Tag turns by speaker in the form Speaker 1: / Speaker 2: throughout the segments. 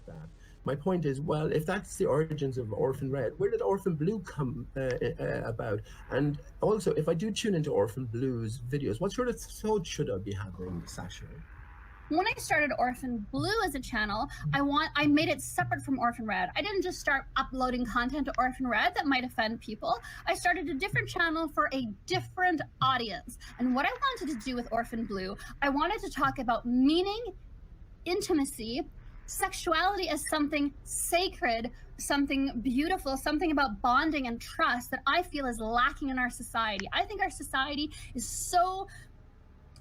Speaker 1: about that. My point is, well, if that's the origins of Orphan Red, where did Orphan Blue come about? And also, if I do tune into Orphan Blue's videos, what sort of thoughts should I be having, Sasha?
Speaker 2: When I started Orphan Blue as a channel, I made it separate from Orphan Red. I didn't just start uploading content to Orphan Red that might offend people. I started a different channel for a different audience. And what I wanted to do with Orphan Blue, I wanted to talk about meaning, intimacy, sexuality as something sacred, something beautiful, something about bonding and trust that I feel is lacking in our society. I think our society is so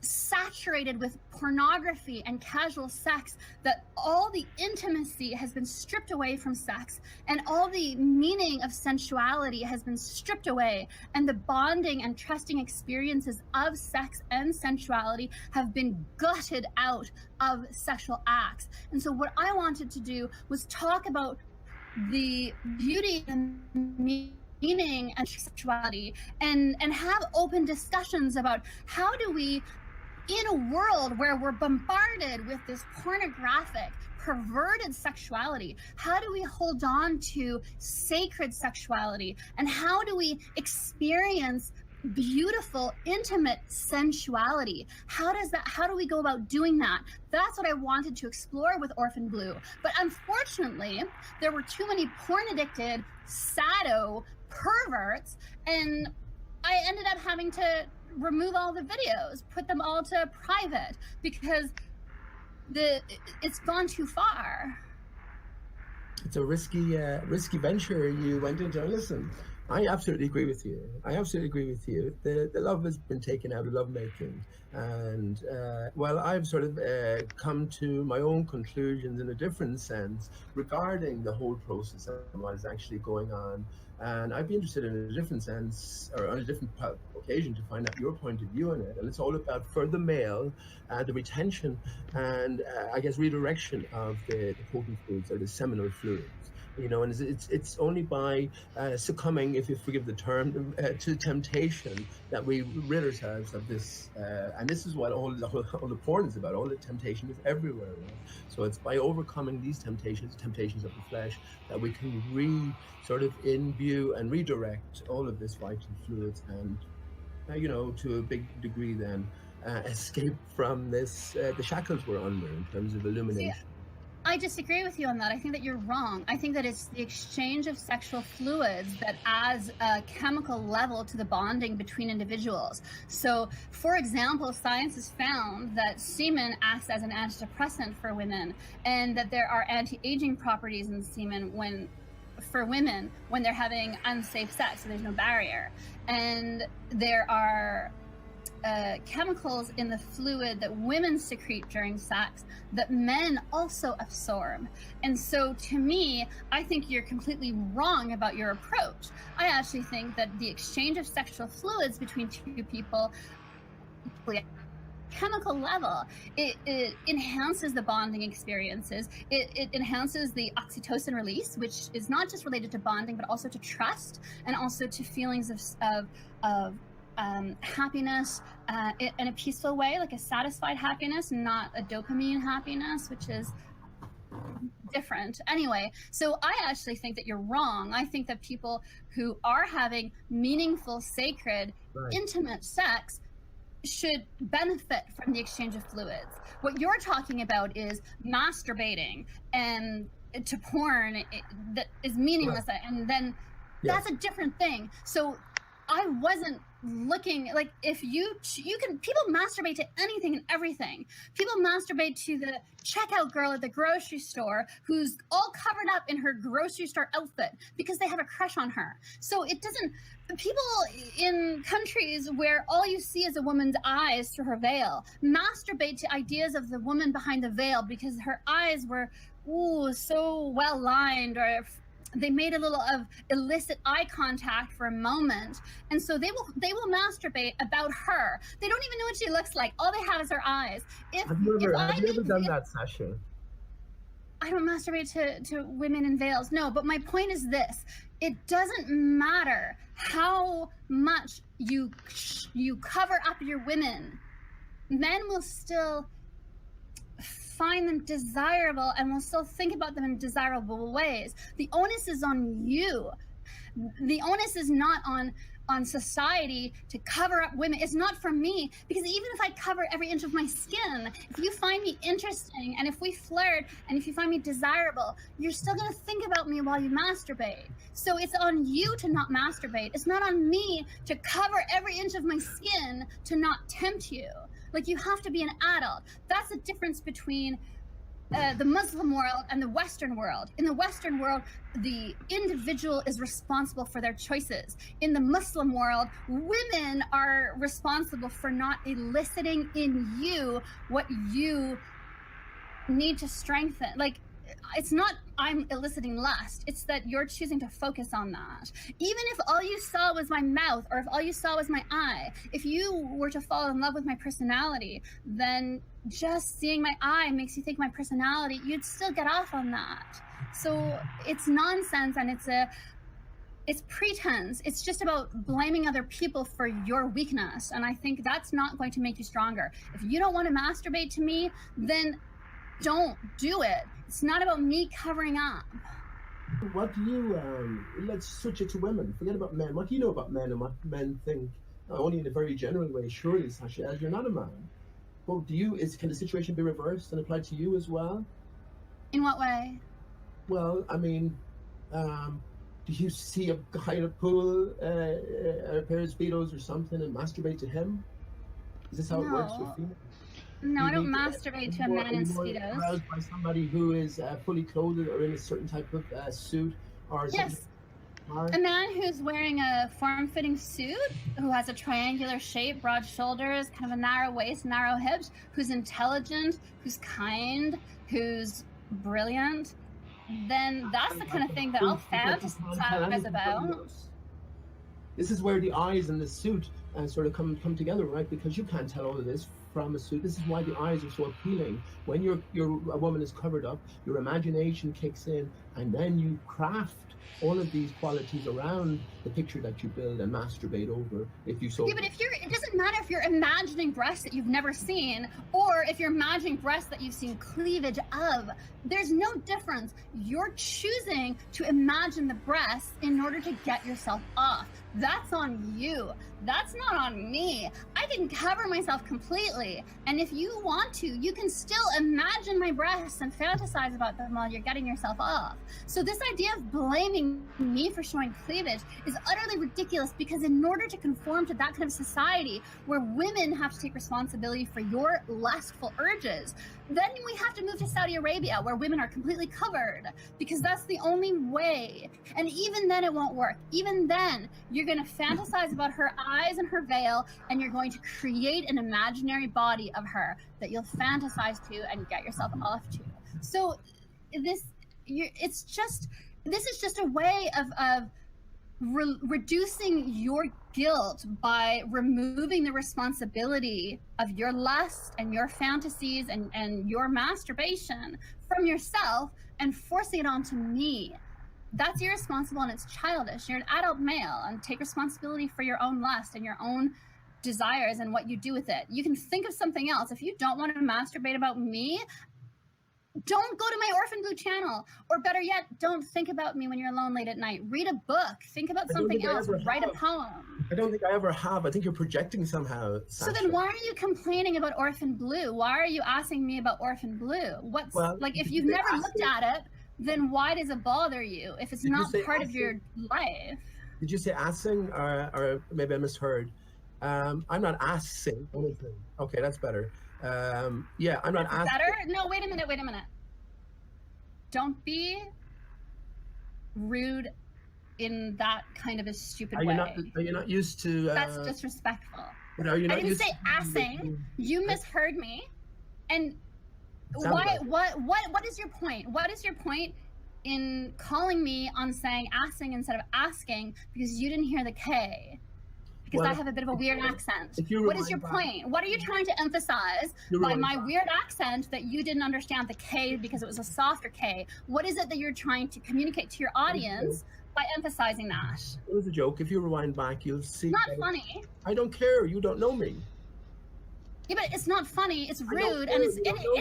Speaker 2: saturated with pornography and casual sex that all the intimacy has been stripped away from sex, and all the meaning of sensuality has been stripped away, and the bonding and trusting experiences of sex and sensuality have been gutted out of sexual acts. And so what I wanted to do was talk about the beauty and meaning and sexuality, and have open discussions about how do we, in a world where we're bombarded with this pornographic, perverted sexuality, how do we hold on to sacred sexuality? And how do we experience beautiful, intimate sensuality? How do we go about doing that? That's what I wanted to explore with Orphan Blue. But unfortunately, there were too many porn-addicted, sado perverts, and I ended up having to remove all the videos, put them all to private, because it's gone too far.
Speaker 1: It's a risky venture you went into. Listen, I absolutely agree with you. The love has been taken out of lovemaking. And, well, I've sort of come to my own conclusions in a different sense regarding the whole process and what is actually going on. And I'd be interested in a different sense, or on a different occasion, to find out your point of view on it. And it's all about, for the male, the retention and, I guess, redirection of the potent fluids or the seminal fluids. You know, and it's only by succumbing, if you forgive the term, to temptation that we rid ourselves of this. And this is what all the porn is about. All the temptation is everywhere. Right? So it's by overcoming these temptations of the flesh, that we can sort of imbue and redirect all of this vital fluids, and you know, to a big degree then escape from this the shackles we're under in terms of illumination.
Speaker 2: See, I disagree with you on that. I think that you're wrong. I think that it's the exchange of sexual fluids that adds a chemical level to the bonding between individuals. So, for example, science has found that semen acts as an antidepressant for women, and that there are anti-aging properties in semen for women when they're having unsafe sex, so there's no barrier. And there are chemicals in the fluid that women secrete during sex that men also absorb. And so to me, I think you're completely wrong about your approach. I actually think that the exchange of sexual fluids between two people, chemical level, it enhances the bonding experiences. It enhances the oxytocin release, which is not just related to bonding, but also to trust, and also to feelings of happiness in a peaceful way, like a satisfied happiness, not a dopamine happiness, which is different. Anyway, so I actually think that you're wrong. I think that people who are having meaningful, sacred, intimate sex should benefit from the exchange of fluids. What you're talking about is masturbating and to porn that is meaningless, and then that's a different thing. So I wasn't looking, like, if you can, people masturbate to anything and everything. People masturbate to the checkout girl at the grocery store who's all covered up in her grocery store outfit because they have a crush on her. So it doesn't, people in countries where all you see is a woman's eyes through her veil masturbate to ideas of the woman behind the veil because her eyes were so well lined, or they made a little of illicit eye contact for a moment, and so they will masturbate about her. They don't even know what she looks like. All they have is her eyes.
Speaker 1: Have you ever done that, Sasha?
Speaker 2: I don't masturbate to women in veils. No, but my point is this: it doesn't matter how much you cover up your women. Men will still find them desirable and will still think about them in desirable ways. The onus is on you. The onus is not on society to cover up women. It's not for me, because even if I cover every inch of my skin, if you find me interesting and if we flirt and if you find me desirable, you're still going to think about me while you masturbate. So it's on you to not masturbate. It's not on me to cover every inch of my skin to not tempt you. Like, you have to be an adult. That's the difference between the Muslim world and the Western world. In the Western world, the individual is responsible for their choices. In the Muslim world, women are responsible for not eliciting in you what you need to strengthen. Like, it's not I'm eliciting lust, it's that you're choosing to focus on that. Even if all you saw was my mouth, or if all you saw was my eye, if you were to fall in love with my personality, then just seeing my eye makes you think my personality, you'd still get off on that. So it's nonsense, and it's pretense. It's just about blaming other people for your weakness, and I think that's not going to make you stronger. If you don't want to masturbate to me, then don't do it. It's not about me covering up.
Speaker 1: What do you, let's switch it to women. Forget about men. What do you know about men and what men think? Only in a very general way, surely, Sasha, as you're not a man. Well, can the situation be reversed and applied to you as well?
Speaker 2: In what way?
Speaker 1: Well, I mean, do you see a guy in a pool, a pair of Speedos or something, and masturbate to him? Is this how it works with females?
Speaker 2: No, I don't masturbate to a man in Speedos.
Speaker 1: Aroused by somebody who is fully clothed or in a certain type of suit, or
Speaker 2: yes, a man who's wearing a form-fitting suit, who has a triangular shape, broad shoulders, kind of a narrow waist, narrow hips, who's intelligent, who's kind, who's brilliant. Then that's the kind of thing that I'll fantasize about.
Speaker 1: This is where the eyes and the suit sort of come together, right? Because you can't tell all of this from a suit. This is why the eyes are so appealing. When a woman is covered up, your imagination kicks in, and then you craft all of these qualities around the picture that you build and masturbate over. If you so.
Speaker 2: Yeah, but it doesn't matter if you're imagining breasts that you've never seen, or if you're imagining breasts that you've seen cleavage of. There's no difference. You're choosing to imagine the breasts in order to get yourself off. That's on you. That's not on me. I can cover myself completely. And if you want to, you can still imagine my breasts and fantasize about them while you're getting yourself off. So this idea of blaming me for showing cleavage is utterly ridiculous, because in order to conform to that kind of society where women have to take responsibility for your lustful urges, then we have to move to Saudi Arabia, where women are completely covered, because that's the only way. And even then it won't work. Even then, you're going to fantasize about her eyes and her veil, and you're going to create an imaginary body of her that you'll fantasize to and get yourself off to. So this is just a way of reducing your guilt by removing the responsibility of your lust and your fantasies and your masturbation from yourself and forcing it onto me. That's irresponsible and it's childish. You're an adult male, and take responsibility for your own lust and your own desires and what you do with it. You can think of something else. If you don't want to masturbate about me, don't go to my Orphan Blue channel. Or better yet, don't think about me when you're alone late at night. Read a book. Think about something else. Write a poem.
Speaker 1: I don't think I ever have. I think you're projecting somehow, Sasha.
Speaker 2: So then why are you complaining about Orphan Blue? Why are you asking me about Orphan Blue? If you've never looked at it, then why does it bother you if it's not part of your life?
Speaker 1: Did you say asking, or maybe I misheard? I'm not asking anything. Okay, that's better. Yeah, I'm not asking.
Speaker 2: Better? No, wait a minute. Don't be rude in that kind of a stupid way.
Speaker 1: Are you not used to...
Speaker 2: That's disrespectful.
Speaker 1: But are you not
Speaker 2: I didn't say assing. You misheard me. And what is your point? What is your point in calling me on saying assing instead of asking, because you didn't hear the K? Because I have a bit of a weird accent. What is your point? What are you trying to emphasize by my weird accent that you didn't understand the K because it was a softer K? What is it that you're trying to communicate to your audience by emphasizing that?
Speaker 1: It was a joke. If you rewind back, you'll see.
Speaker 2: Not funny.
Speaker 1: I don't care. You don't know me.
Speaker 2: Yeah, but it's not funny. It's rude, and it's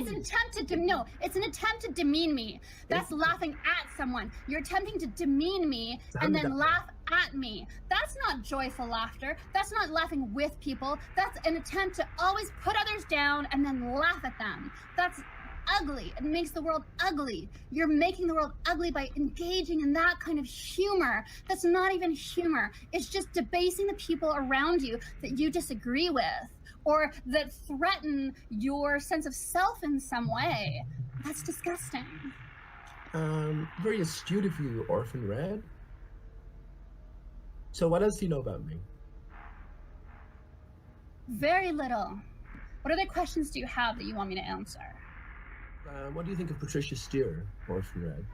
Speaker 2: an attempt to no. It's an attempt to demean me. That's laughing at someone. You're attempting to demean me and then laugh at me. That's not joyful laughter. That's not laughing with people. That's an attempt to always put others down and then laugh at them. That's ugly. It makes the world ugly. You're making the world ugly by engaging in that kind of humor. That's not even humor. It's just debasing the people around you that you disagree with, or that threaten your sense of self in some way. That's disgusting.
Speaker 1: Very astute of you, Orphan Red. So what else do you know about me?
Speaker 2: Very little. What other questions do you have that you want me to answer?
Speaker 1: What do you think of Patricia Steer, Orphan Red?